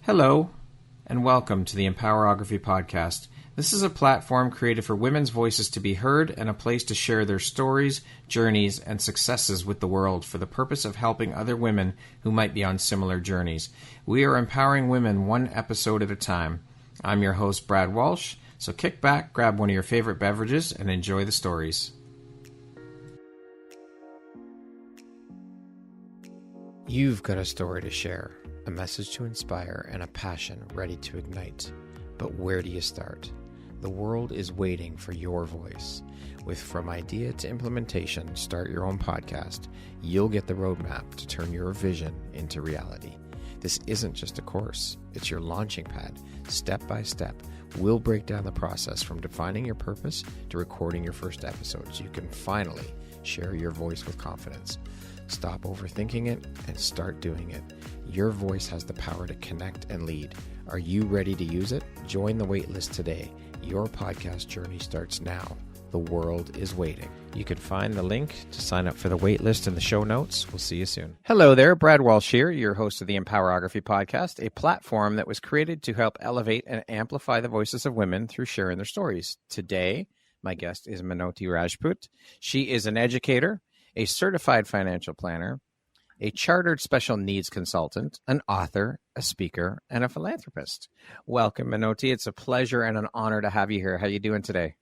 Hello, and welcome to the Empowerography Podcast. This is a platform created for women's voices to be heard and a place to share their stories, journeys, and successes with the world for the purpose of helping other women who might be on similar journeys. We are empowering women one episode at a time. I'm your host, Brad Walsh, so kick back, grab one of your favorite beverages, and enjoy the stories. You've got a story to share, a message to inspire, and a passion ready to ignite. But where do you start? The world is waiting for your voice. With From Idea to Implementation, Start Your Own Podcast, you'll get the roadmap to turn your vision into reality. This isn't just a course, it's your launching pad. Step by step, we'll break down the process from defining your purpose to recording your first episode so you can finally share your voice with confidence. Stop overthinking it and start doing it. Your voice has the power to connect and lead. Are you ready to use it? Join the waitlist today. Your podcast journey starts now. The world is waiting. You can find the link to sign up for the waitlist in the show notes. We'll see you soon. Hello there, Brad Walsh here, your host of the Empowerography Podcast, a platform that was created to help elevate and amplify the voices of women through sharing their stories. Today, my guest is Minoti Rajput. She is an educator, a certified financial planner, a chartered special needs consultant, an author, a speaker, and a philanthropist. Welcome, Minoti. It's a pleasure and an honor to have you here. How are you doing today?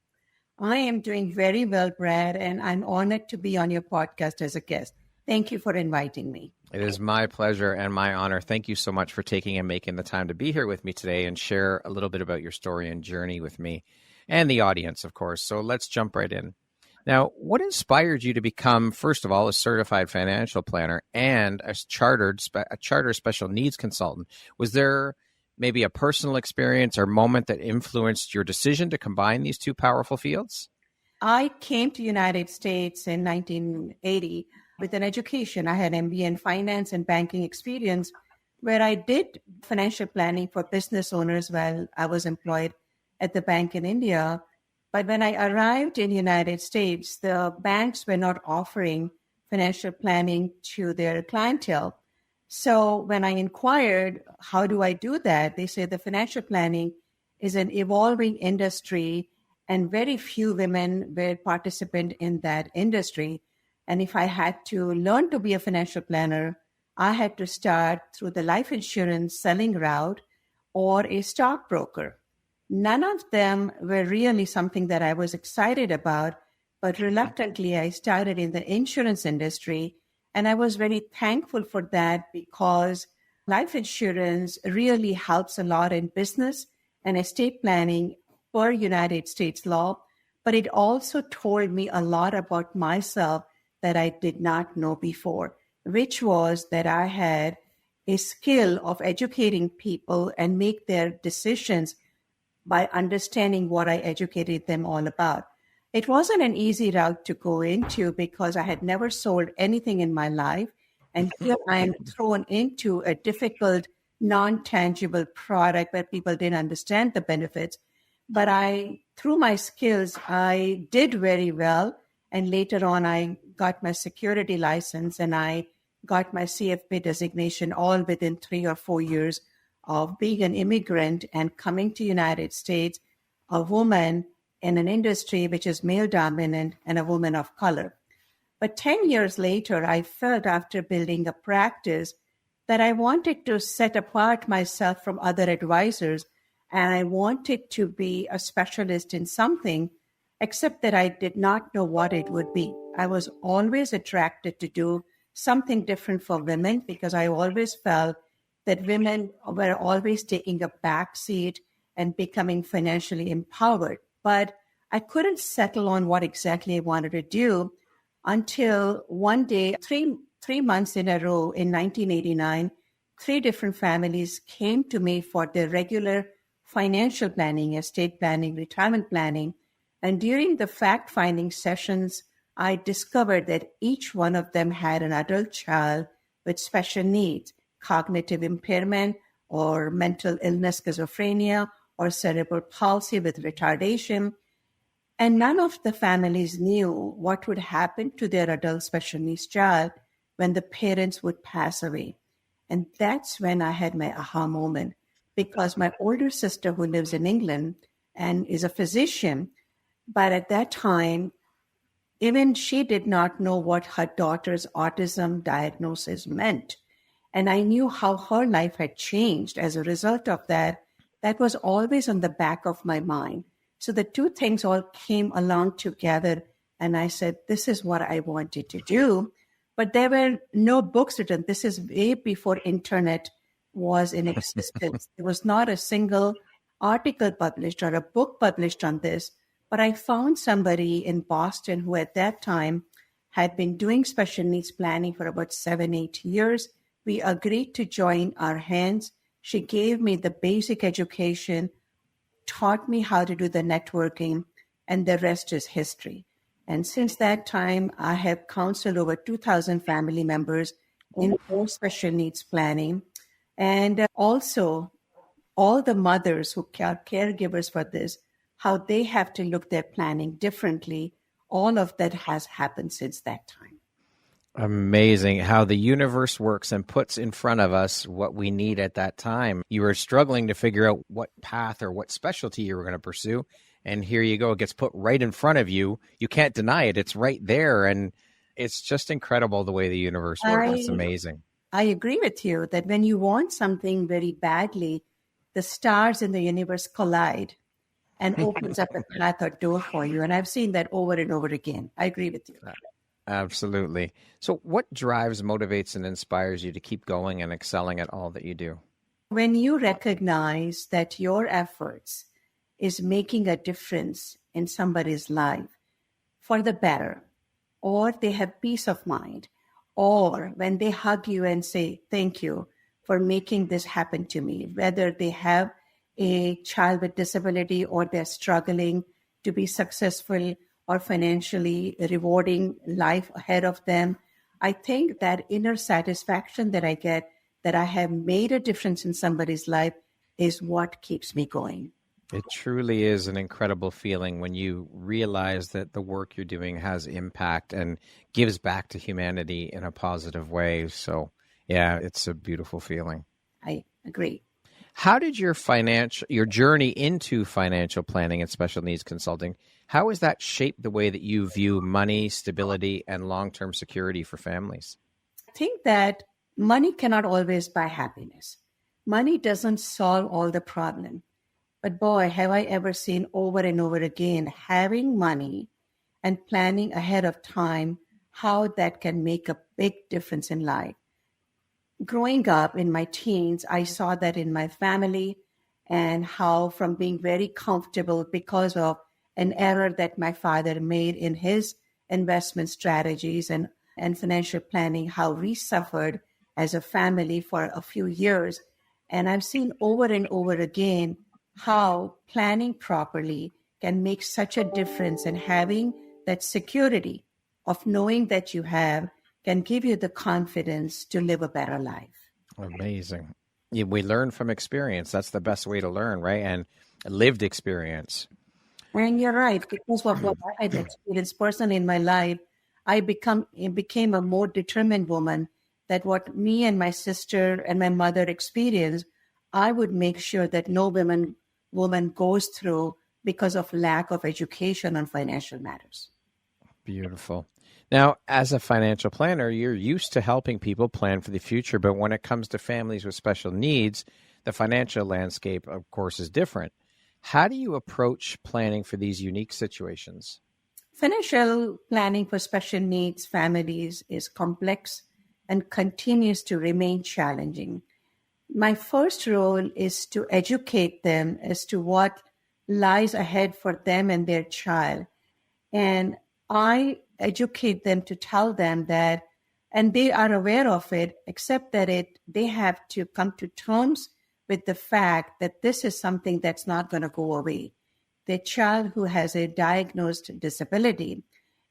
I am doing very well, Brad, and I'm honored to be on your podcast as a guest. Thank you for inviting me. It is my pleasure and my honor. Thank you so much for taking and making the time to be here with me today and share a little bit about your story and journey with me and the audience, of course. So let's jump right in. Now, what inspired you to become, first of all, a certified financial planner and a chartered special needs consultant? Was there maybe a personal experience or moment that influenced your decision to combine these two powerful fields? I came to the United States in 1980 with an education. I had MBA in finance and banking experience where I did financial planning for business owners while I was employed at the bank in India. But when I arrived in the United States, the banks were not offering financial planning to their clientele. So when I inquired, how do I do that? They said the financial planning is an evolving industry and very few women were participant in that industry. And if I had to learn to be a financial planner, I had to start through the life insurance selling route or a stockbroker. None of them were really something that I was excited about, but reluctantly I started in the insurance industry. And I was very thankful for that because life insurance really helps a lot in business and estate planning per United States law. But it also told me a lot about myself that I did not know before, which was that I had a skill of educating people and make their decisions by understanding what I educated them all about. It wasn't an easy route to go into because I had never sold anything in my life. And here I am thrown into a difficult, non-tangible product where people didn't understand the benefits. But through my skills, I did very well. And later on, I got my security license and I got my CFP designation all within 3 or 4 years of being an immigrant and coming to the United States, a woman in an industry which is male dominant and a woman of color. But 10 years later, I felt after building a practice that I wanted to set apart myself from other advisors and I wanted to be a specialist in something, except that I did not know what it would be. I was always attracted to do something different for women because I always felt that women were always taking a back seat and becoming financially empowered. But I couldn't settle on what exactly I wanted to do until one day, three months in a row in 1989, 3 different families came to me for their regular financial planning, estate planning, retirement planning. And during the fact-finding sessions, I discovered that each one of them had an adult child with special needs, cognitive impairment or mental illness, schizophrenia, or cerebral palsy with retardation. And none of the families knew what would happen to their adult special needs child when the parents would pass away. And that's when I had my aha moment. because my older sister, who lives in England and is a physician, but at that time, even she did not know what her daughter's autism diagnosis meant. And I knew how her life had changed as a result of that. That was always on the back of my mind. So the two things all came along together. And I said, this is what I wanted to do. But there were no books written. This is way before internet was in existence. There was not a single article published or a book published on this. But I found somebody in Boston who at that time had been doing special needs planning for about 7-8 years. We agreed to join our hands. She gave me the basic education, taught me how to do the networking, and the rest is history. And since that time, I have counseled over 2,000 family members in special needs planning. And also, all the mothers who are caregivers for this, how they have to look their planning differently. All of that has happened since that time. Amazing how the universe works and puts in front of us what we need at that time. You were struggling to figure out what path or what specialty you were going to pursue. And here you go. It gets put right in front of you. You can't deny it. It's right there. And it's just incredible the way the universe works. It's amazing. I agree with you that when you want something very badly, the stars in the universe collide and opens up a path or door for you. And I've seen that over and over again. I agree with you. Absolutely. So what drives, motivates, and inspires you to keep going and excelling at all that you do? When you recognize that your efforts is making a difference in somebody's life for the better, or they have peace of mind, or when they hug you and say, thank you for making this happen to me, whether they have a child with disability or they're struggling to be successful or financially rewarding life ahead of them. I think that inner satisfaction that I get, that I have made a difference in somebody's life, is what keeps me going. It truly is an incredible feeling when you realize that the work you're doing has impact and gives back to humanity in a positive way. So, yeah, it's a beautiful feeling. I agree. How did your journey into financial planning and special needs consulting, how has that shaped the way that you view money, stability, and long-term security for families? I think that money cannot always buy happiness. Money doesn't solve all the problem. But boy, have I ever seen over and over again, having money and planning ahead of time, how that can make a big difference in life. Growing up in my teens, I saw that in my family, and how from being very comfortable because of an error that my father made in his investment strategies and financial planning, how we suffered as a family for a few years. And I've seen over and over again how planning properly can make such a difference, and having that security of knowing that you have can give you the confidence to live a better life. Amazing. Yeah, we learn from experience. That's the best way to learn, right? And lived experience. And you're right, because of what I had experienced personally in my life, I became a more determined woman, that what me and my sister and my mother experienced, I would make sure that no woman goes through because of lack of education on financial matters. Beautiful. Now, as a financial planner, you're used to helping people plan for the future, but when it comes to families with special needs, the financial landscape, of course, is different. How do you approach planning for these unique situations? Financial planning for special needs families is complex and continues to remain challenging. My first role is to educate them as to what lies ahead for them and their child. And I educate them to tell them that, and they are aware of it, except that they have to come to terms with the fact that this is something that's not going to go away. The child who has a diagnosed disability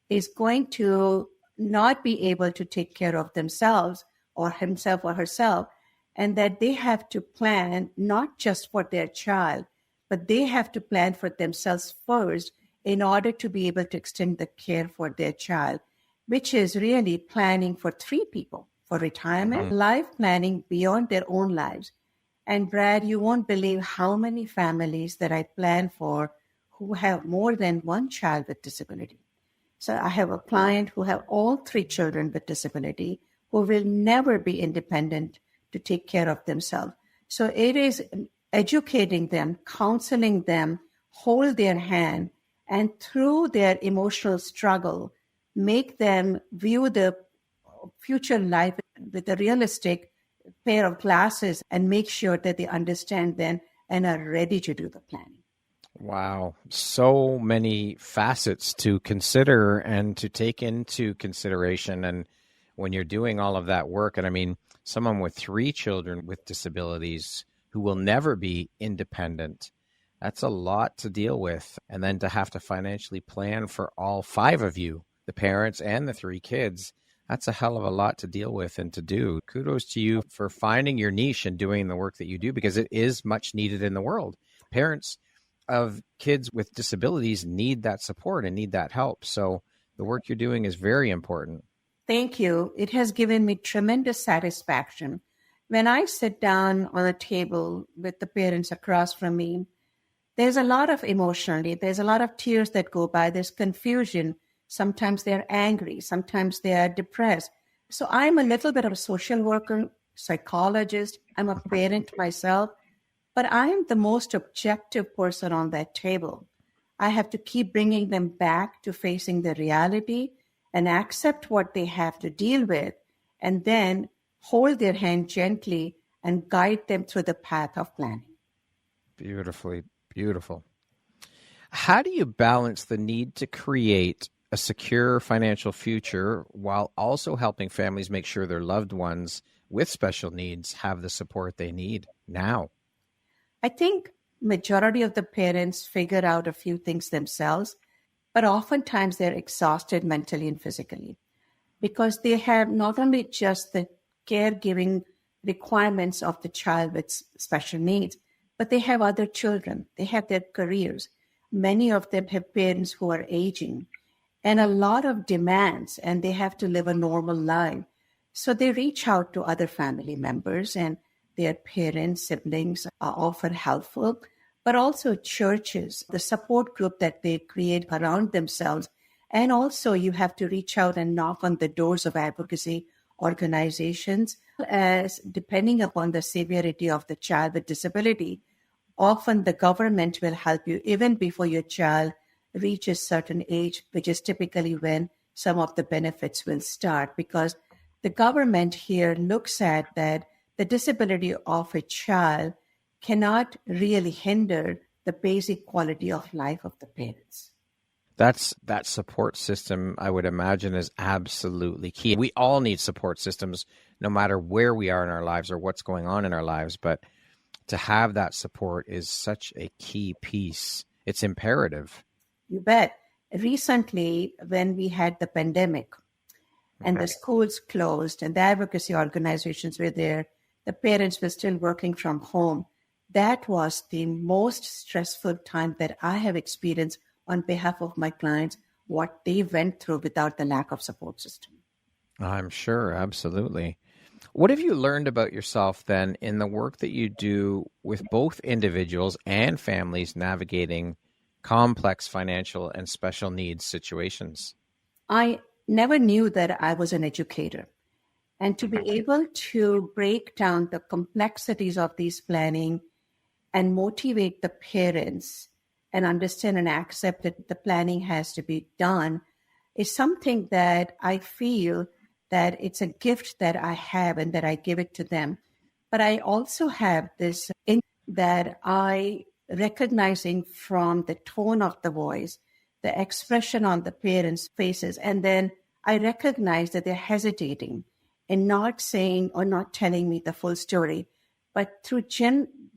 is going to not be able to take care of themselves or himself or herself, and that they have to plan not just for their child, but they have to plan for themselves first in order to be able to extend the care for their child, which is really planning for 3 people, for retirement, life planning beyond their own lives. And Brad, you won't believe how many families that I plan for who have more than one child with disability. So I have a client who have all three children with disability who will never be independent to take care of themselves. So it is educating them, counseling them, hold their hand, and through their emotional struggle, make them view the future life with a realistic pair of glasses and make sure that they understand them and are ready to do the planning. Wow. So many facets to consider and to take into consideration. And when you're doing all of that work, and I mean, someone with 3 children with disabilities who will never be independent, that's a lot to deal with. And then to have to financially plan for all 5 of you, the parents and the 3 kids, that's a hell of a lot to deal with and to do. Kudos to you for finding your niche and doing the work that you do, because it is much needed in the world. Parents of kids with disabilities need that support and need that help. So the work you're doing is very important. Thank you. It has given me tremendous satisfaction. When I sit down on a table with the parents across from me, there's a lot of emotionally, there's a lot of tears that go by, there's confusion. Sometimes they're angry, sometimes they are depressed. So I'm a little bit of a social worker, psychologist, I'm a parent myself, but I'm the most objective person on that table. I have to keep bringing them back to facing the reality and accept what they have to deal with, and then hold their hand gently and guide them through the path of planning. Beautifully, beautiful. How do you balance the need to create a secure financial future while also helping families make sure their loved ones with special needs have the support they need now? I think majority of the parents figure out a few things themselves, but oftentimes they're exhausted mentally and physically because they have not only just the caregiving requirements of the child with special needs, but they have other children. They have their careers. Many of them have parents who are aging and a lot of demands, and they have to live a normal life. So they reach out to other family members, and their parents, siblings are often helpful, but also churches, the support group that they create around themselves. And also you have to reach out and knock on the doors of advocacy organizations, as depending upon the severity of the child with disability, often the government will help you even before your child reaches certain age, which is typically when some of the benefits will start, because the government here looks at that the disability of a child cannot really hinder the basic quality of life of the parents. That support system, I would imagine, is absolutely key. We all need support systems, no matter where we are in our lives or what's going on in our lives. But to have that support is such a key piece. It's imperative. You bet. Recently, when we had the pandemic and the schools closed and the advocacy organizations were there, the parents were still working from home. That was the most stressful time that I have experienced on behalf of my clients, what they went through without the lack of support system. I'm sure, absolutely. What have you learned about yourself then in the work that you do with both individuals and families navigating complex financial and special needs situations? I never knew that I was an educator. And to be able to break down the complexities of these planning and motivate the parents and understand and accept that the planning has to be done is something that I feel that it's a gift that I have and that I give it to them. But I also have this in that I recognizing from the tone of the voice, the expression on the parents' faces, and then I recognize that they're hesitating and not saying or not telling me the full story. But through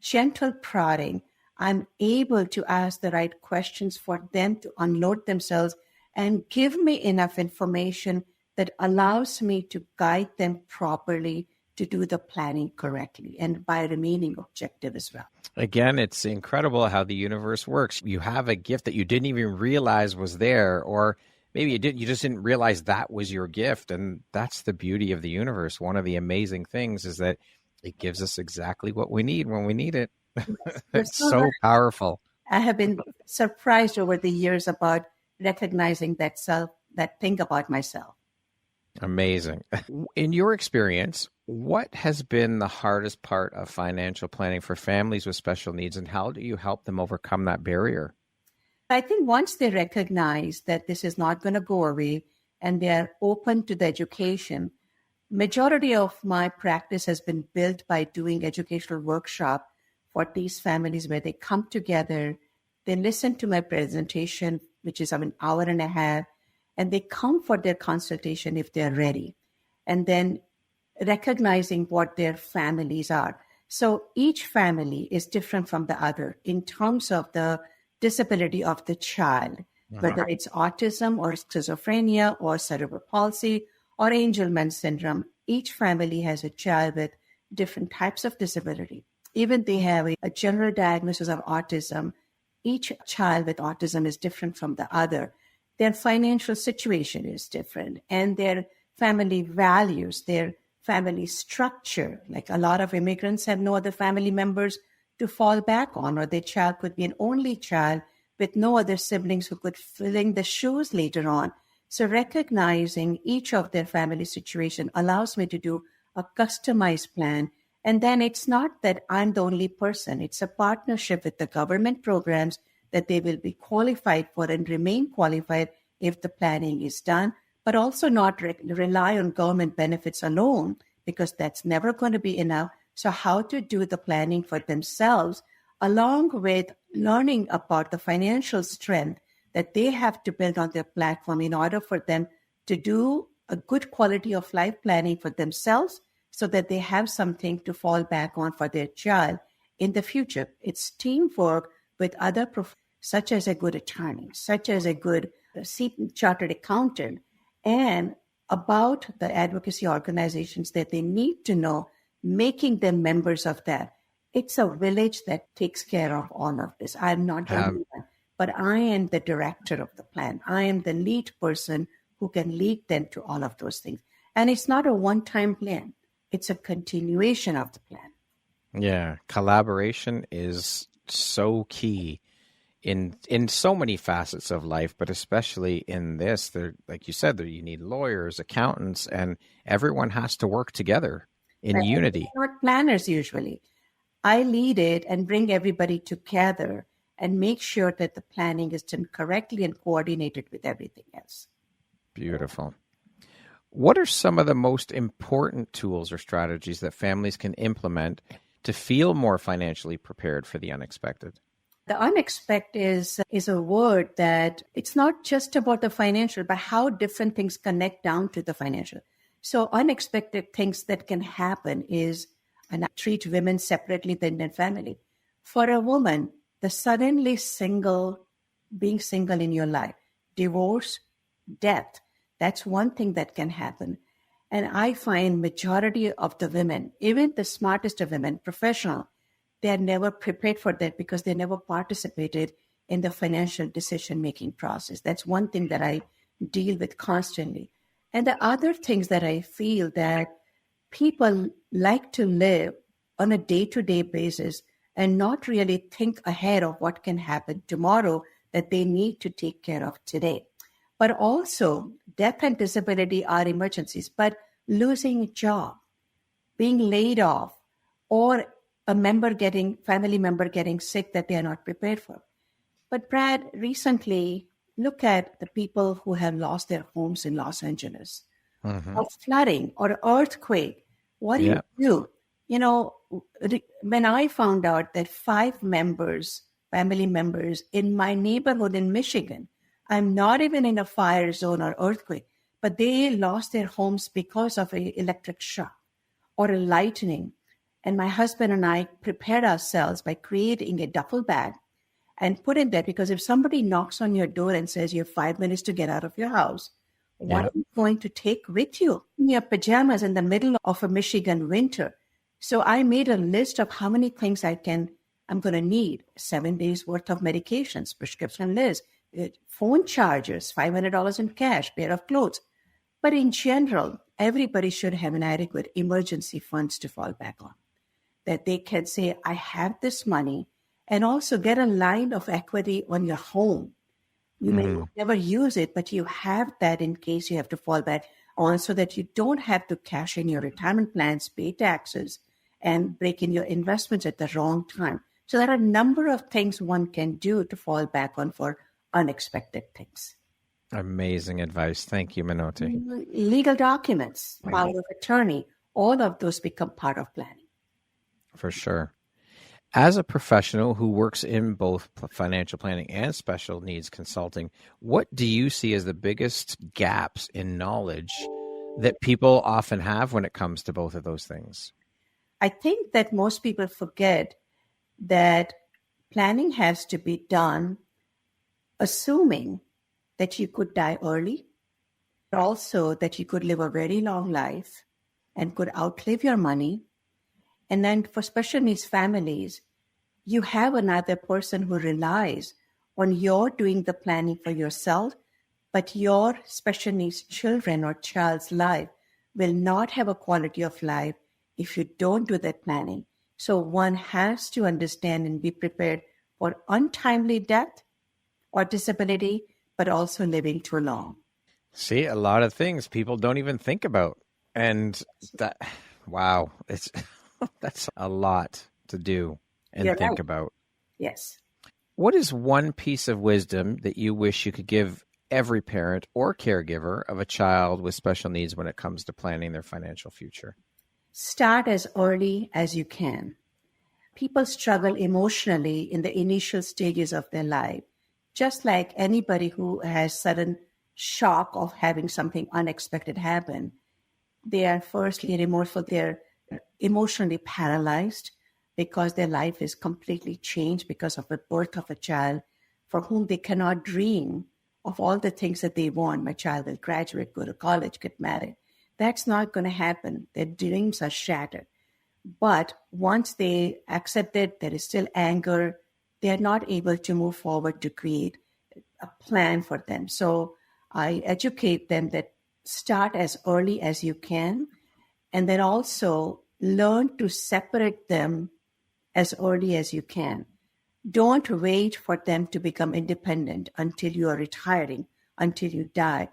gentle prodding, I'm able to ask the right questions for them to unload themselves and give me enough information that allows me to guide them properly to do the planning correctly and by remaining objective as well. Again, it's incredible how the universe works. You have a gift that you didn't even realize was there, or maybe you just didn't realize that was your gift. And that's the beauty of the universe. One of the amazing things is that It gives us exactly what we need when we need it. You're It's so so right. powerful. I have been surprised over the years about recognizing that thing about myself. Amazing. In your experience, what has been the hardest part of financial planning for families with special needs, and how do you help them overcome that barrier? I think once they recognize that this is not going to go away and they are open to the education, majority of my practice has been built by doing educational workshop for these families where they come together, they listen to my presentation, which is an hour and a half, and they come for their consultation if they're ready. And then recognizing what their families are. So each family is different from the other in terms of the disability of the child, whether it's autism or schizophrenia or cerebral palsy or Angelman syndrome. Each family has a child with different types of disability. Even they have a general diagnosis of autism. Each child with autism is different from the other. Their financial situation is different, and their family values, their family structure. Like a lot of immigrants have no other family members to fall back on, or their child could be an only child with no other siblings who could fill in the shoes later on. So recognizing each of their family situation allows me to do a customized plan. And then it's not that I'm the only person. It's a partnership with the government programs that they will be qualified for and remain qualified if the planning is done, but also not rely on government benefits alone, because that's never going to be enough. So how to do the planning for themselves, along with learning about the financial strength that they have to build on their platform in order for them to do a good quality of life planning for themselves so that they have something to fall back on for their child in the future. It's teamwork with other such as a good attorney, such as a good chartered accountant, and about the advocacy organizations that they need to know, making them members of that. It's a village that takes care of all of this. I'm not the only one, but I am the director of the plan. I am the lead person who can lead them to all of those things. And it's not a one-time plan. It's a continuation of the plan. Yeah, collaboration is so key in so many facets of life, but especially in this. There, like you said, there you need lawyers, accountants, and everyone has to work together in unity. We're not planners usually. I lead it and bring everybody together and make sure that the planning is done correctly and coordinated with everything else. Beautiful. What are some of the most important tools or strategies that families can implement to feel more financially prepared for the unexpected? The unexpected is a word that it's not just about the financial, but how different things connect down to the financial. So unexpected things that can happen is, and I treat women separately than their family. For a woman, the suddenly being single in your life, divorce, death, that's one thing that can happen. And I find majority of the women, even the smartest of women, professional, they are never prepared for that because they never participated in the financial decision-making process. That's one thing that I deal with constantly. And the other things that I feel that people like to live on a day-to-day basis and not really think ahead of what can happen tomorrow that they need to take care of today. But also, death and disability are emergencies, but losing a job, being laid off, or a family member getting sick that they are not prepared for. But Brad, recently, look at the people who have lost their homes in Los Angeles, or flooding or earthquake. What do you do? You know, when I found out that 5 family members in my neighborhood in Michigan, I'm not even in a fire zone or earthquake, but they lost their homes because of an electric shock or a lightning. And my husband and I prepared ourselves by creating a duffel bag and put in there, because if somebody knocks on your door and says you have 5 minutes to get out of your house, what are you going to take with you in your pajamas in the middle of a Michigan winter? So I made a list of how many things I'm going to need: 7 days worth of medications, prescription list, phone chargers, $500 in cash, pair of clothes. But in general, everybody should have an adequate emergency funds to fall back on. that they can say, I have this money, and also get a line of equity on your home. You may never use it, but you have that in case you have to fall back on, so that you don't have to cash in your retirement plans, pay taxes, and break in your investments at the wrong time. So there are a number of things one can do to fall back on for unexpected things. Amazing advice. Thank you, Minoti. Legal documents, power of attorney, all of those become part of planning. For sure. As a professional who works in both financial planning and special needs consulting, what do you see as the biggest gaps in knowledge that people often have when it comes to both of those things? I think that most people forget that planning has to be done assuming that you could die early, but also that you could live a very long life and could outlive your money. And then for special needs families, you have another person who relies on your doing the planning for yourself, but your special needs children or child's life will not have a quality of life if you don't do that planning. So one has to understand and be prepared for untimely death or disability, but also living too long. See, a lot of things people don't even think about. And that, wow, it's that's a lot to do and think about. Yes. What is one piece of wisdom that you wish you could give every parent or caregiver of a child with special needs when it comes to planning their financial future? Start as early as you can. People struggle emotionally in the initial stages of their life, just like anybody who has sudden shock of having something unexpected happen. They are firstly remorseful. They're emotionally paralyzed because their life is completely changed because of the birth of a child for whom they cannot dream of all the things that they want. My child will graduate, go to college, get married. That's not going to happen. Their dreams are shattered. But once they accept it, there is still anger. They are not able to move forward to create a plan for them. So I educate them that start as early as you can, and then also learn to separate them as early as you can. Don't wait for them to become independent until you are retiring, until you die.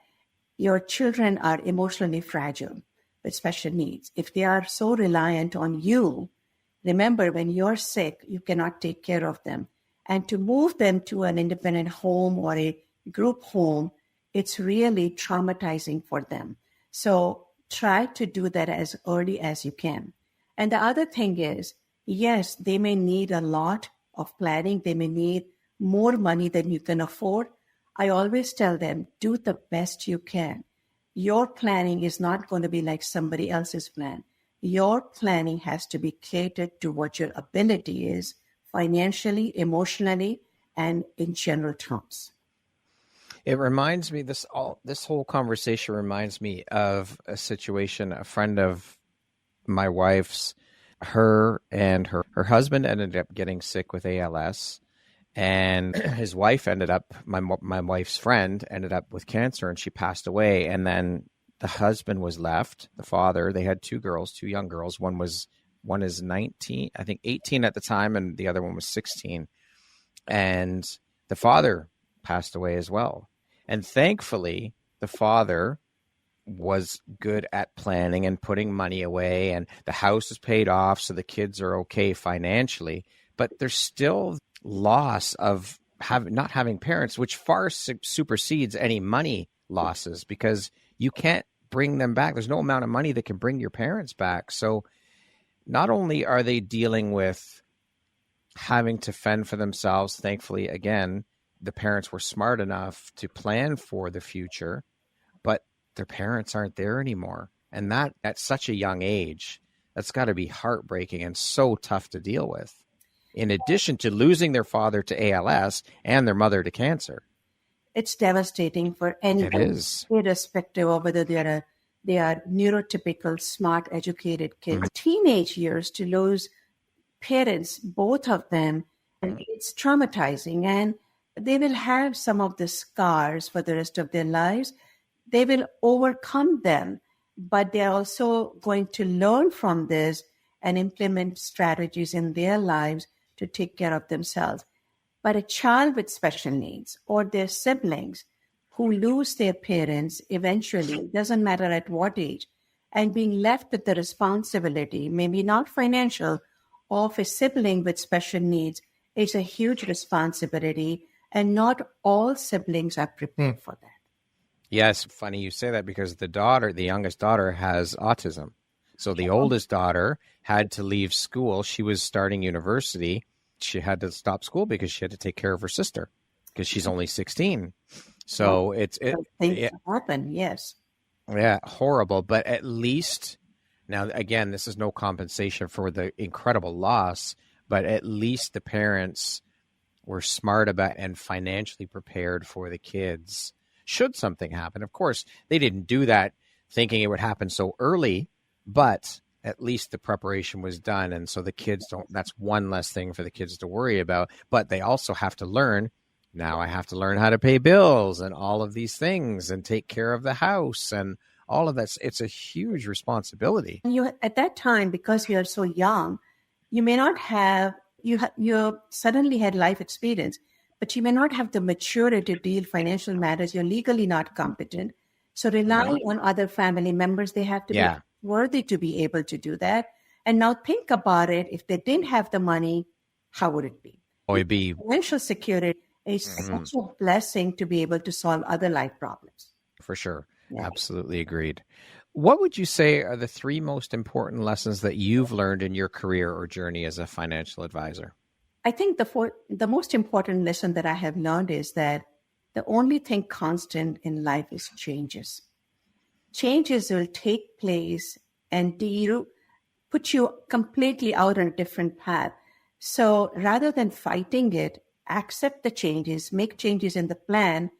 Your children are emotionally fragile with special needs. If they are so reliant on you, remember when you're sick, you cannot take care of them. And to move them to an independent home or a group home, it's really traumatizing for them. So try to do that as early as you can. And the other thing is, yes, they may need a lot of planning. They may need more money than you can afford. I always tell them, do the best you can. Your planning is not going to be like somebody else's plan. Your planning has to be catered to what your ability is financially, emotionally, and in general terms. It reminds me, this whole conversation reminds me of a situation, a friend of my wife's, her and her husband ended up getting sick with ALS, and his wife ended up, my wife's friend ended up with cancer, and she passed away. And then the husband was left, the father. They had two young girls. One is 19, I think 18 at the time, and the other one was 16. And the father passed away as well. And thankfully, the father was good at planning and putting money away, and the house is paid off, so the kids are okay financially. But there's still loss of not having parents, which far supersedes any money losses, because you can't bring them back. There's no amount of money that can bring your parents back. So not only are they dealing with having to fend for themselves, thankfully, again, the parents were smart enough to plan for the future, but their parents aren't there anymore. And that at such a young age, that's got to be heartbreaking and so tough to deal with, in addition to losing their father to ALS and their mother to cancer. It's devastating for anyone, irrespective of whether they are neurotypical, smart, educated kids. Teenage years, to lose parents, both of them, it's traumatizing. And they will have some of the scars for the rest of their lives. They will overcome them, but they're also going to learn from this and implement strategies in their lives to take care of themselves. But a child with special needs or their siblings who lose their parents eventually, doesn't matter at what age, and being left with the responsibility, maybe not financial, of a sibling with special needs is a huge responsibility, and not all siblings are prepared for that. Yes, funny you say that because the youngest daughter has autism. So the oldest daughter had to leave school. She was starting university. She had to stop school because she had to take care of her sister because she's only 16. So Things happen, yes. Yeah, horrible. But at least, now again, this is no compensation for the incredible loss, but at least the parents were smart about and financially prepared for the kids should something happen. Of course, they didn't do that thinking it would happen so early, but at least the preparation was done. And so the kids that's one less thing for the kids to worry about. But they also have to learn, now I have to learn how to pay bills and all of these things and take care of the house and all of that. It's a huge responsibility. You, at that time, because you are so young, you may not have, you suddenly had life experience, but you may not have the maturity to deal financial matters. You're legally not competent. So relying on other family members, they have to be worthy to be able to do that. And now think about it. If they didn't have the money, how would it be? Oh, it'd be financial security is such a blessing to be able to solve other life problems. For sure. Yeah. Absolutely agreed. What would you say are the three most important lessons that you've learned in your career or journey as a financial advisor? I think the most important lesson that I have learned is that the only thing constant in life is changes. Changes will take place and put you completely out on a different path. So rather than fighting it, accept the changes, make changes in the plan,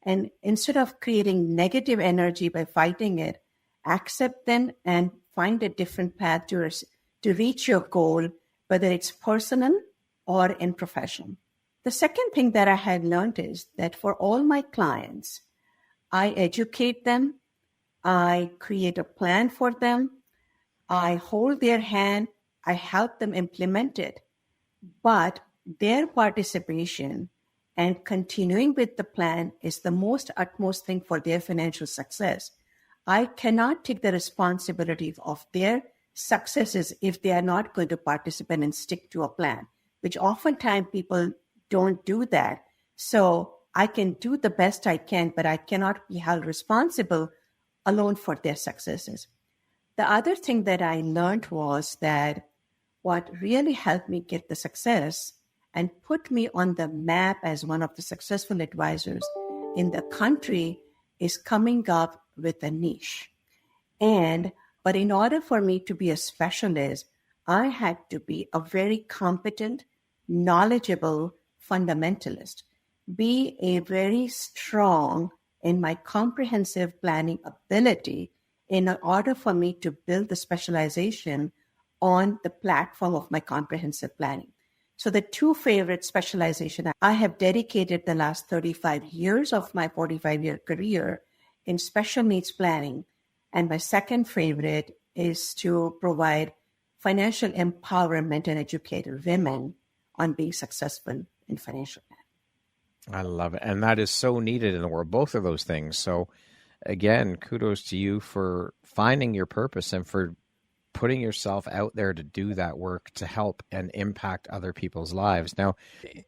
and instead of creating negative energy by fighting it, accept them and find a different path to reach your goal, whether it's personal or in profession. The second thing that I had learned is that for all my clients, I educate them, I create a plan for them, I hold their hand, I help them implement it, but their participation and continuing with the plan is the utmost thing for their financial success. I cannot take the responsibility of their successes if they are not going to participate and stick to a plan, which oftentimes people don't do that. So I can do the best I can, but I cannot be held responsible alone for their successes. The other thing that I learned was that what really helped me get the success and put me on the map as one of the successful advisors in the country is coming up with a niche. But in order for me to be a specialist, I had to be a very competent, knowledgeable fundamentalist, be a very strong in my comprehensive planning ability in order for me to build the specialization on the platform of my comprehensive planning. So the two favorite specializations, I have dedicated the last 35 years of my 45-year career in special needs planning. And my second favorite is to provide financial empowerment and educate women on being successful in financial planning. I love it. And that is so needed in the world, both of those things. So again, kudos to you for finding your purpose and for putting yourself out there to do that work to help and impact other people's lives. Now,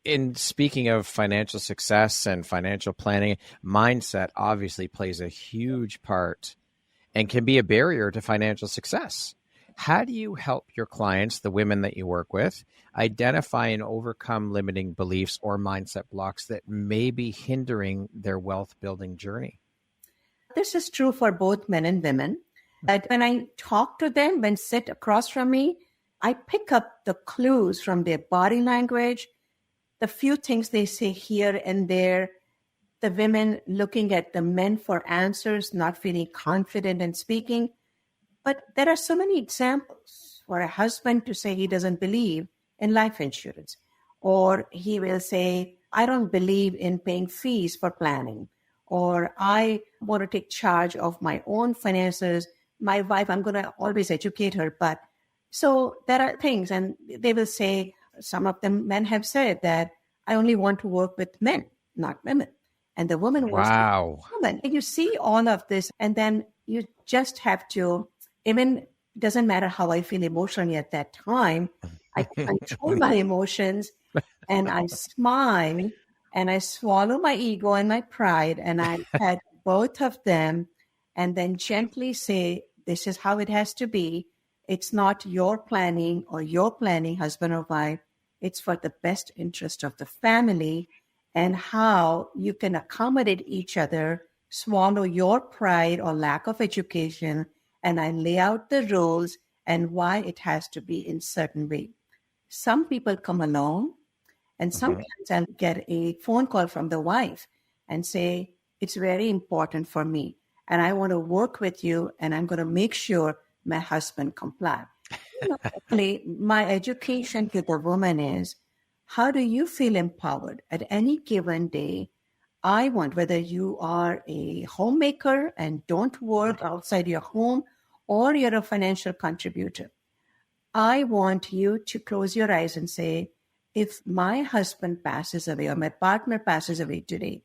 in speaking of financial success and financial planning, mindset obviously plays a huge part and can be a barrier to financial success. How do you help your clients, the women that you work with, identify and overcome limiting beliefs or mindset blocks that may be hindering their wealth building journey? This is true for both men and women. But when I talk to them, when sit across from me, I pick up the clues from their body language, the few things they say here and there, the women looking at the men for answers, not feeling confident in speaking. But there are so many examples for a husband to say he doesn't believe in life insurance, or he will say, I don't believe in paying fees for planning, or I want to take charge of my own finances. My wife, I'm going to always educate her, but So there are things, and they will say, some of them men have said that I only want to work with men, not women. And the woman wants to Wow. work with women. And you see all of this, and then you just have to, even doesn't matter how I feel emotionally at that time, I control my emotions and I smile and I swallow my ego and my pride and I pet both of them and then gently say, this is how it has to be. It's not your planning, husband or wife. It's for the best interest of the family and how you can accommodate each other, swallow your pride or lack of education, and I lay out the rules and why it has to be in certain way. Some people come along, and sometimes I'll get a phone call from the wife and say, it's very important for me, and I want to work with you, and I'm going to make sure my husband comply. Actually, my education to the woman is, how do you feel empowered at any given day? I want, whether you are a homemaker and don't work outside your home, or you're a financial contributor, I want you to close your eyes and say, if my husband passes away or my partner passes away today,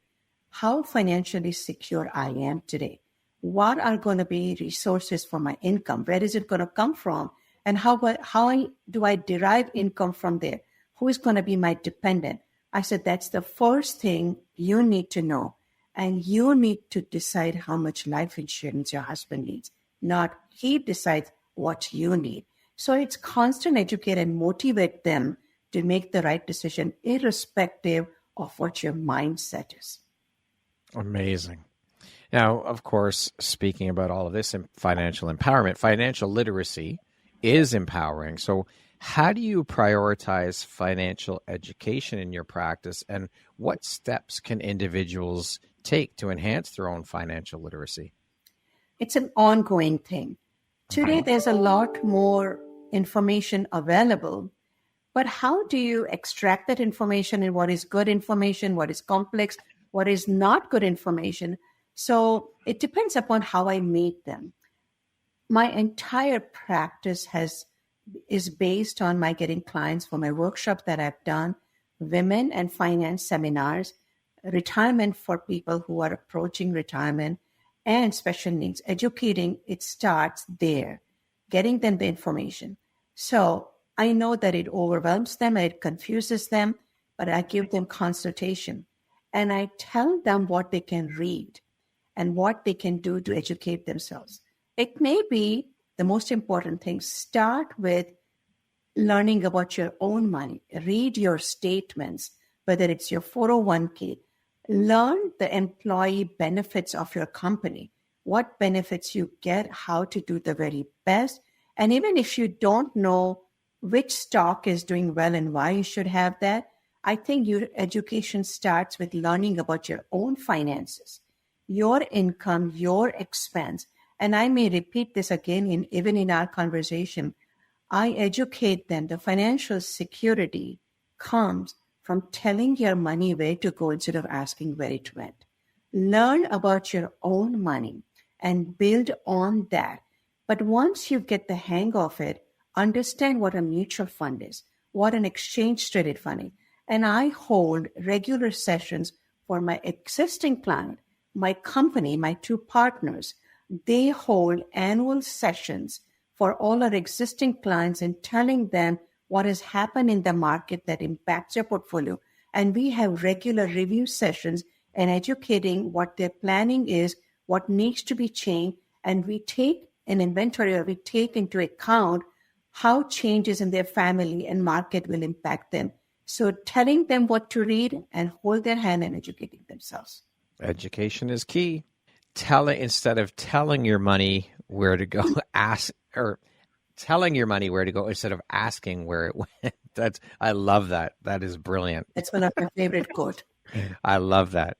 how financially secure I am today? What are going to be resources for my income? Where is it going to come from? And how do I derive income from there? Who is going to be my dependent? I said, that's the first thing you need to know. And you need to decide how much life insurance your husband needs, not he decides what you need. So it's constant educate and motivate them to make the right decision, irrespective of what your mindset is. Amazing. Now, of course, speaking about all of this and financial empowerment, financial literacy is empowering. So how do you prioritize financial education in your practice, and what steps can individuals take to enhance their own financial literacy? It's an ongoing thing. Today, there's a lot more information available, but how do you extract that information and what is good information, what is complex, what is not good information? So it depends upon how I meet them. My entire practice is based on my getting clients for my workshop that I've done, women and finance seminars, retirement for people who are approaching retirement, and special needs. Educating, it starts there, getting them the information. So I know that it overwhelms them, it confuses them, but I give them consultation and I tell them what they can read and what they can do to educate themselves. It may be the most important thing. Start with learning about your own money. Read your statements, whether it's your 401k. Learn the employee benefits of your company, what benefits you get, how to do the very best. And even if you don't know which stock is doing well and why you should have that, I think your education starts with learning about your own finances, your income, your expense. And I may repeat this again, even in our conversation. I educate them. The financial security comes from telling your money where to go instead of asking where it went. Learn about your own money and build on that. But once you get the hang of it, understand what a mutual fund is, what an exchange traded fund is. And I hold regular sessions for my existing client, my company, my two partners. They hold annual sessions for all our existing clients and telling them what has happened in the market that impacts your portfolio. And we have regular review sessions and educating what their planning is, what needs to be changed. And we take an inventory, or we take into account how changes in their family and market will impact them. So telling them what to read and hold their hand and educating themselves. Education is key. Instead of telling your money where to go, telling your money where to go instead of asking where it went. I love that. That is brilliant. That's one of my favorite quotes. I love that.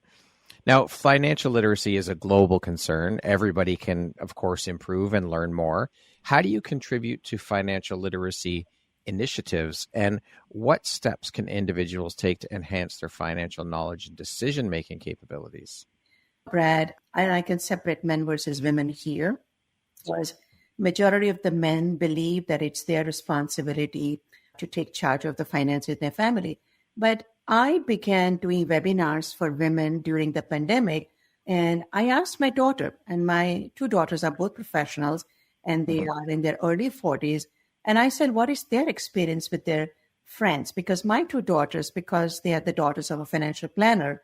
Now, financial literacy is a global concern. Everybody can, of course, improve and learn more. How do you contribute to financial literacy initiatives, and what steps can individuals take to enhance their financial knowledge and decision-making capabilities? Brad, I can separate men versus women here, because majority of the men believe that it's their responsibility to take charge of the finances in their family. But I began doing webinars for women during the pandemic. And I asked my daughter, and my two daughters are both professionals, and they are in their early 40s. And I said, what is their experience with their friends? Because my two daughters, because they are the daughters of a financial planner,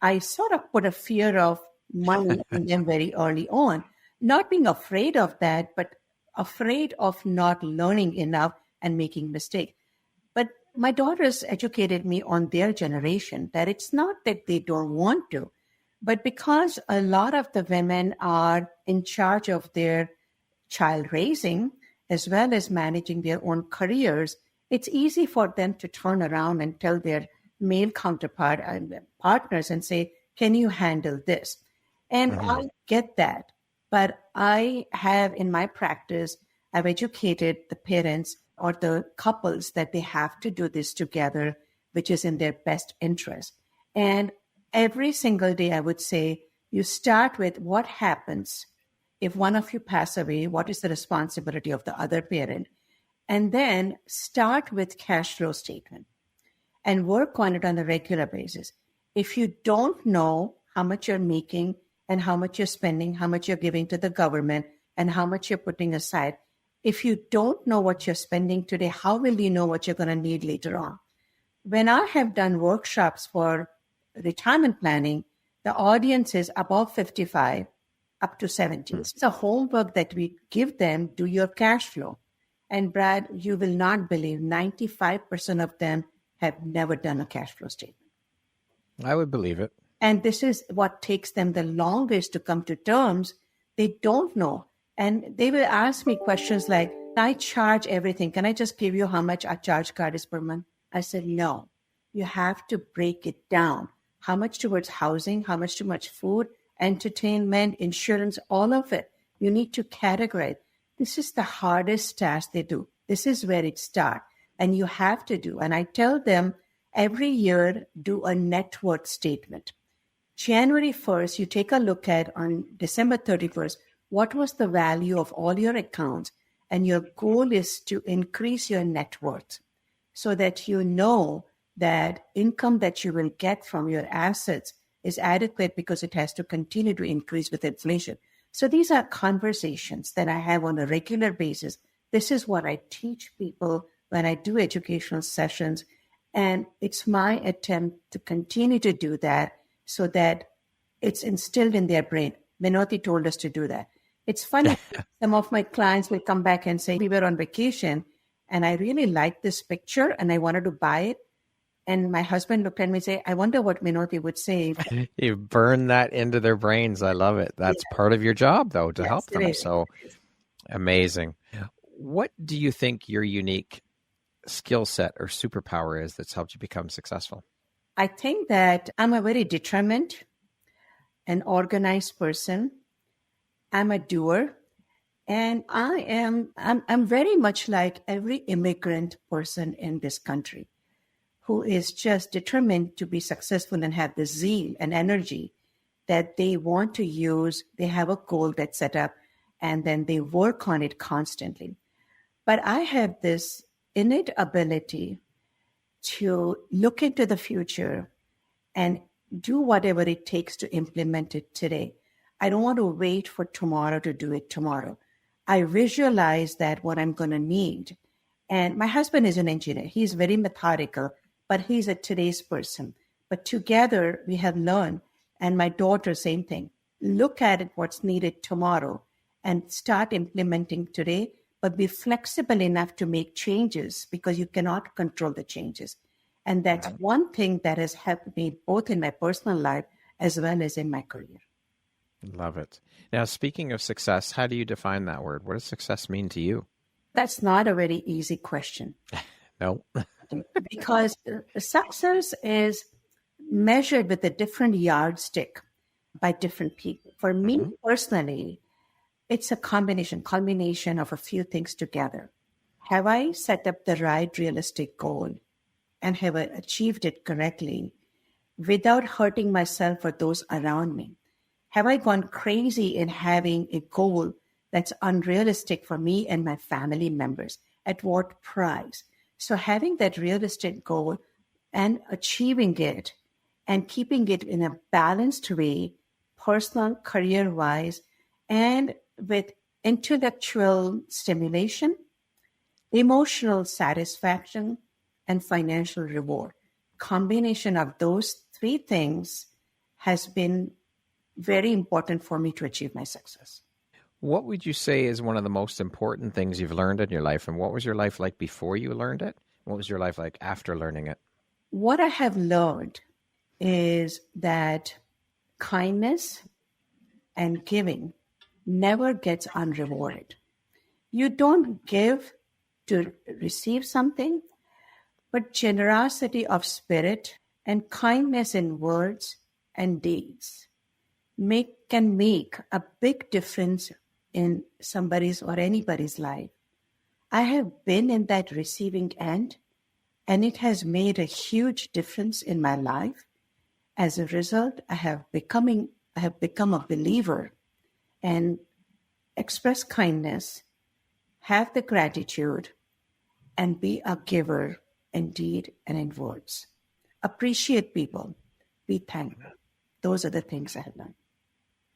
I sort of put a fear of money in them very early on, not being afraid of that, but afraid of not learning enough and making mistakes. But my daughters educated me on their generation that it's not that they don't want to, but because a lot of the women are in charge of their child raising as well as managing their own careers, it's easy for them to turn around and tell their male counterpart and partners and say, can you handle this? And I get that. But I have in my practice, I've educated the parents or the couples that they have to do this together, which is in their best interest. And every single day, I would say, you start with what happens if one of you pass away, what is the responsibility of the other parent? And then start with cash flow statement and work on it on a regular basis. If you don't know how much you're making and how much you're spending, how much you're giving to the government, and how much you're putting aside, if you don't know what you're spending today, how will you know what you're going to need later on? When I have done workshops for retirement planning, the audience is above 55 up to 70. It's a homework that we give them, do your cash flow. And Brad, you will not believe 95% of them have never done a cash flow statement. I would believe it. And this is what takes them the longest to come to terms. They don't know. And they will ask me questions like, I charge everything. Can I just give you how much our charge card is per month? I said, no, you have to break it down. How much towards housing, how much too much food, entertainment, insurance, all of it. You need to categorize. This is the hardest task they do. This is where it starts. And you have to do. And I tell them every year, do a net worth statement. January 1st, you take a look at on December 31st, what was the value of all your accounts? And your goal is to increase your net worth so that you know that income that you will get from your assets is adequate because it has to continue to increase with inflation. So these are conversations that I have on a regular basis. This is what I teach people when I do educational sessions. And it's my attempt to continue to do that so that it's instilled in their brain. Minoti told us to do that. It's funny. Some of my clients will come back and say, we were on vacation and I really liked this picture and I wanted to buy it. And my husband looked at me and said, I wonder what Minoti would say. You burn that into their brains. I love it. That's part of your job, though, to help them. So amazing. What do you think your unique skill set or superpower is that's helped you become successful? I think that I'm a very determined and organized person. I'm a doer. And I'm very much like every immigrant person in this country who is just determined to be successful and have the zeal and energy that they want to use. They have a goal that's set up and then they work on it constantly. But I have this innate ability to look into the future and do whatever it takes to implement it today. I don't want to wait for tomorrow to do it tomorrow. I visualize that what I'm going to need. And my husband is an engineer. He's very methodical, but he's a today's person. But together we have learned, and my daughter, same thing. Look at it, what's needed tomorrow and start implementing today, but be flexible enough to make changes because you cannot control the changes. And that's one thing that has helped me both in my personal life as well as in my career. Love it. Now, speaking of success, how do you define that word? What does success mean to you? That's not a very easy question. No. Because success is measured with a different yardstick by different people. For me personally, it's a culmination of a few things together. Have I set up the right realistic goal and have I achieved it correctly without hurting myself or those around me? Have I gone crazy in having a goal that's unrealistic for me and my family members? At what price? So having that realistic goal and achieving it and keeping it in a balanced way, personal, career-wise, and with intellectual stimulation, emotional satisfaction, and financial reward. Combination of those three things has been very important for me to achieve my success. What would you say is one of the most important things you've learned in your life? And what was your life like before you learned it? What was your life like after learning it? What I have learned is that kindness and giving never gets unrewarded. You don't give to receive something, but generosity of spirit and kindness in words and deeds can make a big difference in somebody's or anybody's life. I have been in that receiving end, and it has made a huge difference in my life. As a result, I have become a believer and express kindness, have the gratitude, and be a giver in deed and in words. Appreciate people, be thankful. Those are the things I have learned.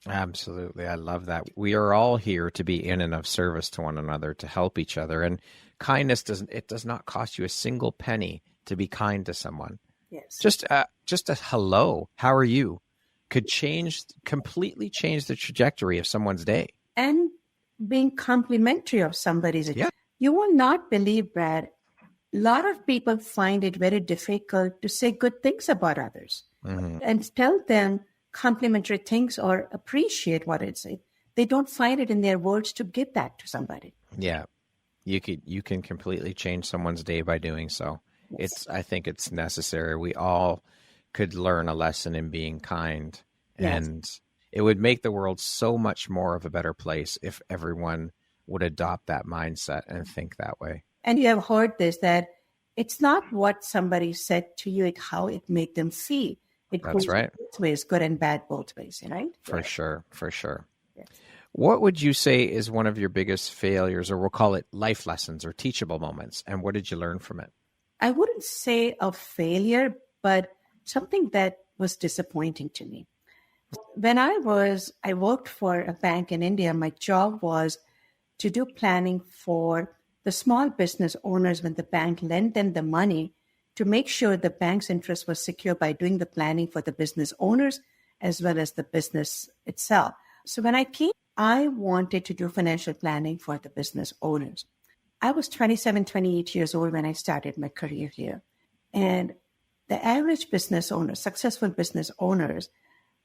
Absolutely. I love that. We are all here to be in and of service to one another, to help each other. And kindness does not cost you a single penny to be kind to someone. Yes. Just a hello, how are you, could completely change the trajectory of someone's day. And being complimentary of somebody's. Yeah. You will not believe, Brad, a lot of people find it very difficult to say good things about others and tell them complimentary things or appreciate what it's. They don't find it in their words to give that to somebody. Yeah. You can completely change someone's day by doing so. Yes. I think it's necessary. We all could learn a lesson in being kind, and it would make the world so much more of a better place if everyone would adopt that mindset and think that way. And you have heard this, that it's not what somebody said to you, it's how it made them feel. That's right. Both ways, good and bad both ways, right? For sure. Yes. What would you say is one of your biggest failures, or we'll call it life lessons or teachable moments, and what did you learn from it? I wouldn't say a failure, but something that was disappointing to me. When I worked for a bank in India, my job was to do planning for the small business owners when the bank lent them the money, to make sure the bank's interest was secure by doing the planning for the business owners as well as the business itself. So when I came, I wanted to do financial planning for the business owners. I was 27, 28 years old when I started my career here. And the average business owner, successful business owners,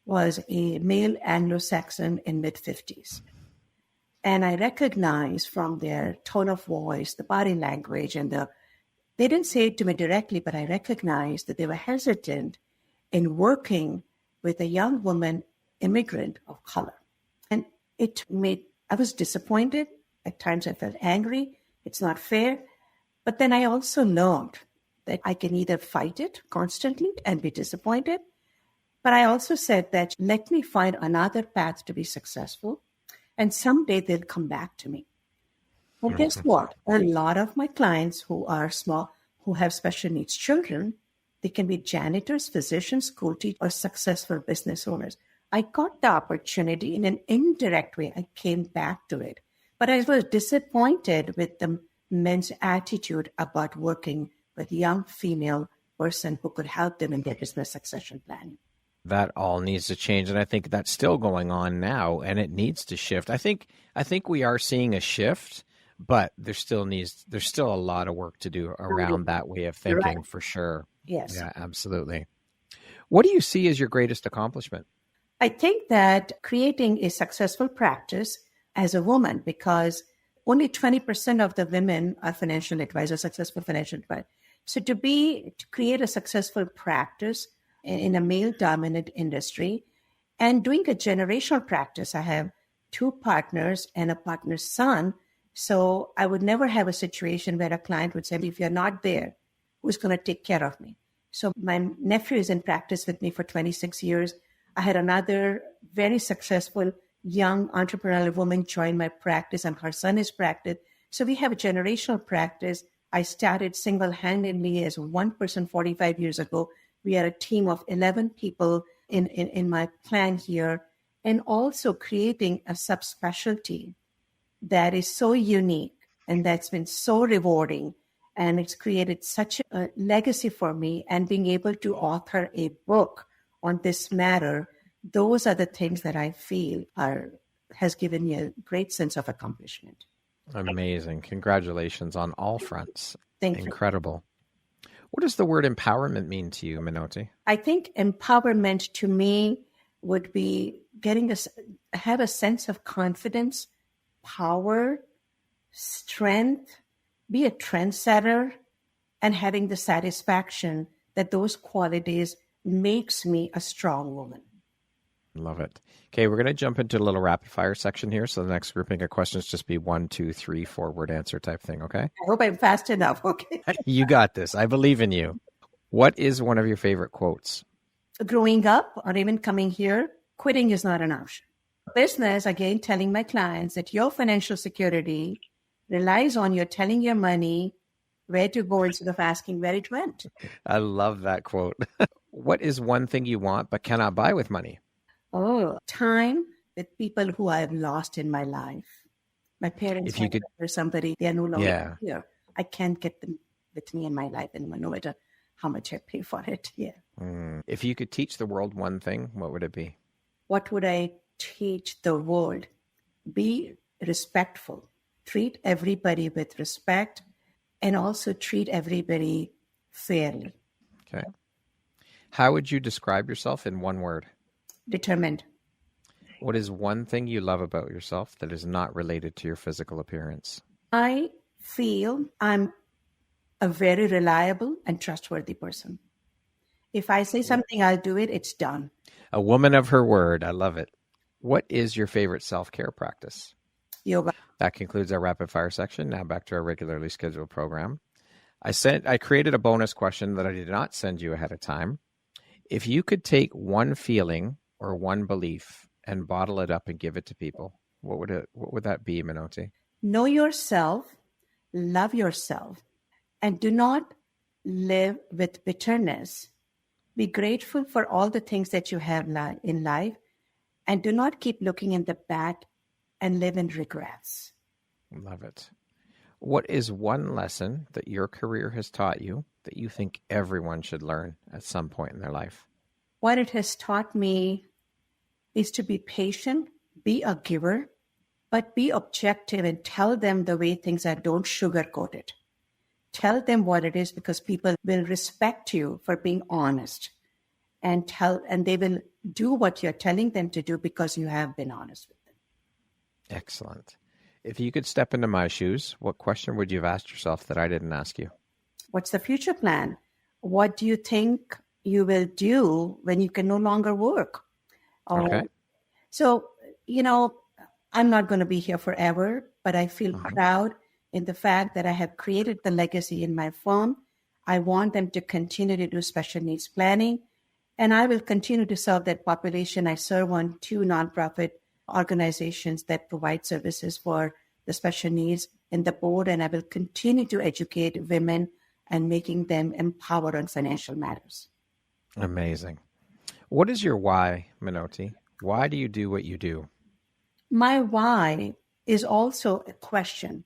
was a male Anglo-Saxon in mid-50s. And I recognized from their tone of voice, the body language, and they didn't say it to me directly, but I recognized that they were hesitant in working with a young woman, immigrant of color. And I was disappointed. At times I felt angry. It's not fair. But then I also learned that I can either fight it constantly and be disappointed, but I also said that let me find another path to be successful, and someday they'll come back to me. Well, guess what? A lot of my clients who are small, who have special needs children, they can be janitors, physicians, school teachers, or successful business owners. I got the opportunity in an indirect way. I came back to it. But I was disappointed with the men's attitude about working with a young female person who could help them in their business succession planning. That all needs to change, and I think that's still going on now, and it needs to shift. I think we are seeing a shift, but there's still a lot of work to do around that way of thinking, right, for sure. Yes. Yeah, absolutely. What do you see as your greatest accomplishment? I think that creating a successful practice as a woman, because only 20% of the women are financial advisors, successful financial advisors. So to create a successful practice in a male-dominant industry and doing a generational practice, I have 2 partners and a partner's son. So I would never have a situation where a client would say, if you're not there, who's going to take care of me? So my nephew is in practice with me for 26 years. I had another very successful young entrepreneurial woman join my practice, and her son is practice. So we have a generational practice. I started single-handedly as one person 45 years ago. We are a team of 11 people in my plan here, and also creating a subspecialty that is so unique and that's been so rewarding. And it's created such a legacy for me, and being able to author a book on this matter, those are the things that I feel has given me a great sense of accomplishment. Amazing. Congratulations on all fronts. Thank you. Incredible. What does the word empowerment mean to you, Minoti? I think empowerment to me would be have a sense of confidence, power, strength, be a trendsetter, and having the satisfaction that those qualities makes me a strong woman. Love it. Okay, we're going to jump into a little rapid fire section here. So the next grouping of questions just be 1, 2, 3, 4-word answer type thing, okay? I hope I'm fast enough, okay? You got this. I believe in you. What is one of your favorite quotes? Growing up or even coming here, quitting is not an option. Business, again, telling my clients that your financial security relies on your telling your money where to go instead of asking where it went. I love that quote. What is one thing you want but cannot buy with money? Oh, time with people who I have lost in my life. My parents, or somebody, they are no longer here. I can't get them with me in my life anymore, no matter how much I pay for it. Yeah. If you could teach the world one thing, what would it be? What would I teach the world? Be respectful. Treat everybody with respect, and also treat everybody fairly. Okay. How would you describe yourself in one word? Determined. What is one thing you love about yourself that is not related to your physical appearance? I feel I'm a very reliable and trustworthy person. If I say something, I'll do it. It's done. A woman of her word. I love it. What is your favorite self-care practice? Yoga. That concludes our rapid fire section. Now back to our regularly scheduled program. I created a bonus question that I did not send you ahead of time. If you could take one feeling or one belief and bottle it up and give it to people, what would that be, Minoti? Know yourself, love yourself, and do not live with bitterness. Be grateful for all the things that you have in life, and do not keep looking in the back and live in regrets. Love it. What is one lesson that your career has taught you that you think everyone should learn at some point in their life? What it has taught me is to be patient, be a giver, but be objective and tell them the way things are. Don't sugarcoat it. Tell them what it is, because people will respect you for being honest, and they will do what you're telling them to do because you have been honest with them. Excellent. If you could step into my shoes, what question would you have asked yourself that I didn't ask you? What's the future plan? What do you think you will do when you can no longer work? Okay. So, I'm not going to be here forever, but I feel proud in the fact that I have created the legacy in my firm. I want them to continue to do special needs planning, and I will continue to serve that population. I serve on 2 nonprofit organizations that provide services for the special needs in the board, and I will continue to educate women and making them empowered on financial matters. Amazing. What is your why, Minoti? Why do you do what you do? My why is also a question.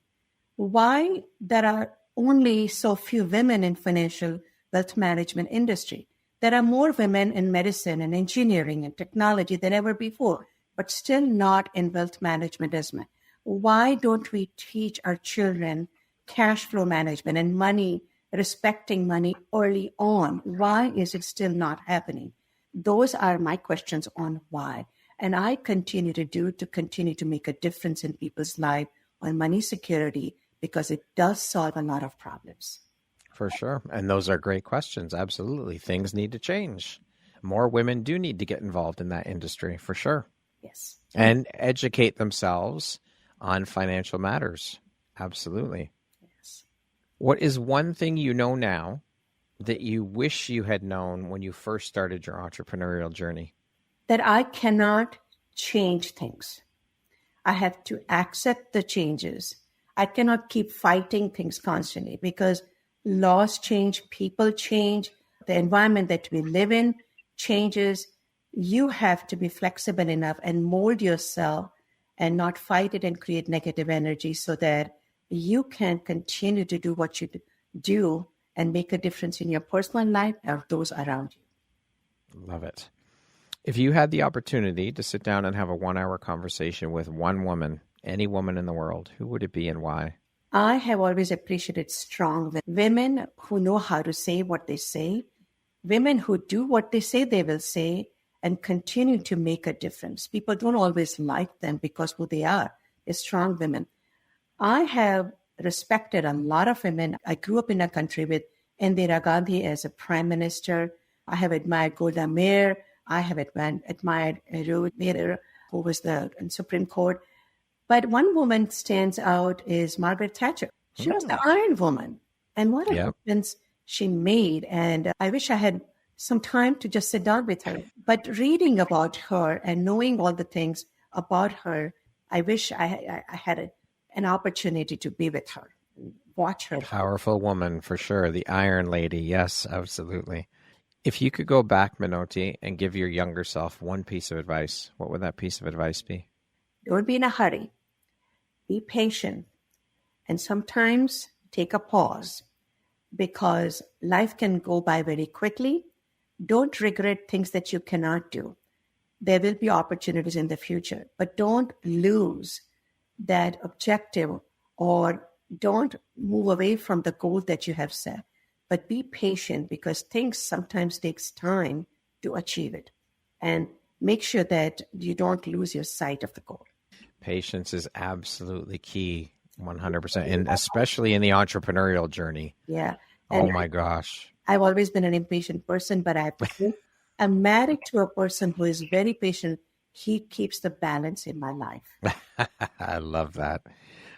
Why there are only so few women in financial wealth management industry? There are more women in medicine and engineering and technology than ever before, but still not in wealth management as much. Why don't we teach our children cash flow management and money, respecting money early on? Why is it still not happening? Those are my questions on why. And I continue to make a difference in people's life on money security, because it does solve a lot of problems. For sure. And those are great questions. Absolutely. Things need to change. More women do need to get involved in that industry, for sure. Yes. And educate themselves on financial matters. Absolutely. Yes. What is one thing you know now that you wish you had known when you first started your entrepreneurial journey? That I cannot change things. I have to accept the changes. I cannot keep fighting things constantly because laws change, people change, the environment that we live in changes. You have to be flexible enough and mold yourself and not fight it and create negative energy so that you can continue to do what you do and make a difference in your personal life or those around you. Love it. If you had the opportunity to sit down and have a 1-hour conversation with one woman, any woman in the world, who would it be and why? I have always appreciated strong women who know how to say what they say, women who do what they say they will say, and continue to make a difference. People don't always like them because who they are. They're strong women. I have respected a lot of women. I grew up in a country with Indira Gandhi as a prime minister. I have admired Golda Meir. I have admired Ruth Bader, who was the Supreme Court. But one woman stands out is Margaret Thatcher. She was the Iron Woman. And what a difference she made. And I wish I had some time to just sit down with her. But reading about her and knowing all the things about her, I wish I had an opportunity to be with her, watch her. Powerful woman, for sure. The Iron Lady. Yes, absolutely. If you could go back, Minoti, and give your younger self one piece of advice, what would that piece of advice be? Don't be in a hurry. Be patient. And sometimes take a pause because life can go by very quickly. Don't regret things that you cannot do. There will be opportunities in the future, but don't lose that objective or don't move away from the goal that you have set. But be patient because things sometimes takes time to achieve it. And make sure that you don't lose your sight of the goal. Patience is absolutely key, 100%, and especially in the entrepreneurial journey. Yeah. And my gosh. I've always been an impatient person, but I'm married to a person who is very patient. He keeps the balance in my life. I love that.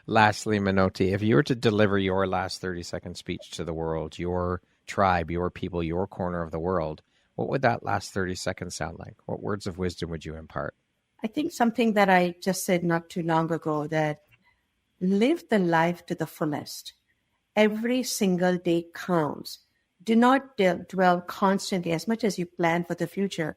Lastly, Minoti, if you were to deliver your last 30-second speech to the world, your tribe, your people, your corner of the world, what would that last 30 seconds sound like? What words of wisdom would you impart? I think something that I just said not too long ago, that live the life to the fullest. Every single day counts. Do not dwell constantly. As much as you plan for the future,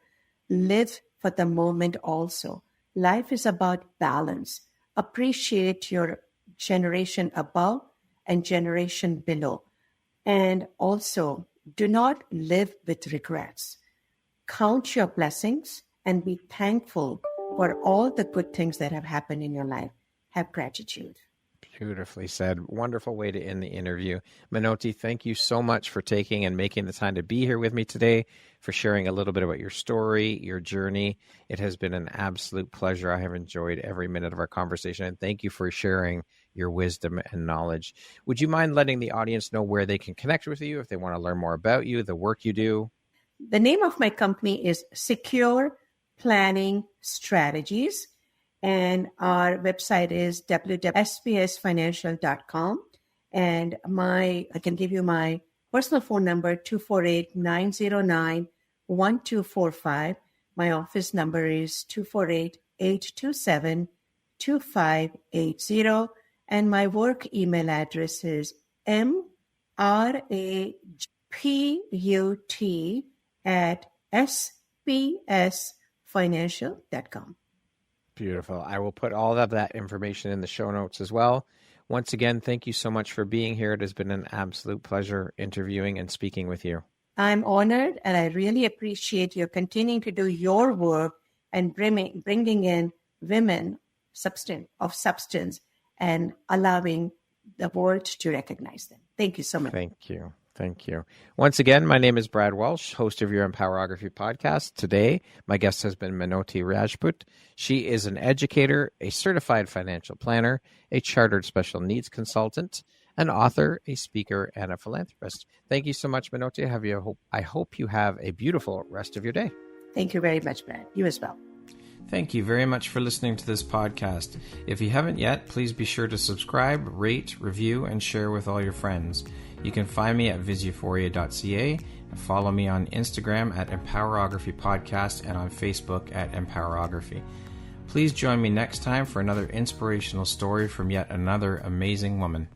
live for the moment also. Life is about balance. Appreciate your generation above and generation below. And also, do not live with regrets. Count your blessings and be thankful for all the good things that have happened in your life. Have gratitude. Beautifully said. Wonderful way to end the interview. Minoti, thank you so much for taking and making the time to be here with me today, for sharing a little bit about your story, your journey. It has been an absolute pleasure. I have enjoyed every minute of our conversation, and thank you for sharing your wisdom and knowledge. Would you mind letting the audience know where they can connect with you if they want to learn more about you, the work you do? The name of my company is Secure Planning Strategies. And our website is www.spsfinancial.com. And I can give you my personal phone number, 248-909-1245. My office number is 248-827-2580. And my work email address is mrajput@spsfinancial.com. Beautiful. I will put all of that information in the show notes as well. Once again, thank you so much for being here. It has been an absolute pleasure interviewing and speaking with you. I'm honored, and I really appreciate you continuing to do your work and bringing in women of substance and allowing the world to recognize them. Thank you so much. Thank you. Thank you. Once again, my name is Brad Welsh, host of your Empowerography podcast. Today, my guest has been Minoti Rajput. She is an educator, a certified financial planner, a chartered special needs consultant, an author, a speaker, and a philanthropist. Thank you so much, Minoti. I hope you have a beautiful rest of your day. Thank you very much, Brad. You as well. Thank you very much for listening to this podcast. If you haven't yet, please be sure to subscribe, rate, review, and share with all your friends. You can find me at visuphoria.ca and follow me on Instagram at Empowerography Podcast and on Facebook at Empowerography. Please join me next time for another inspirational story from yet another amazing woman.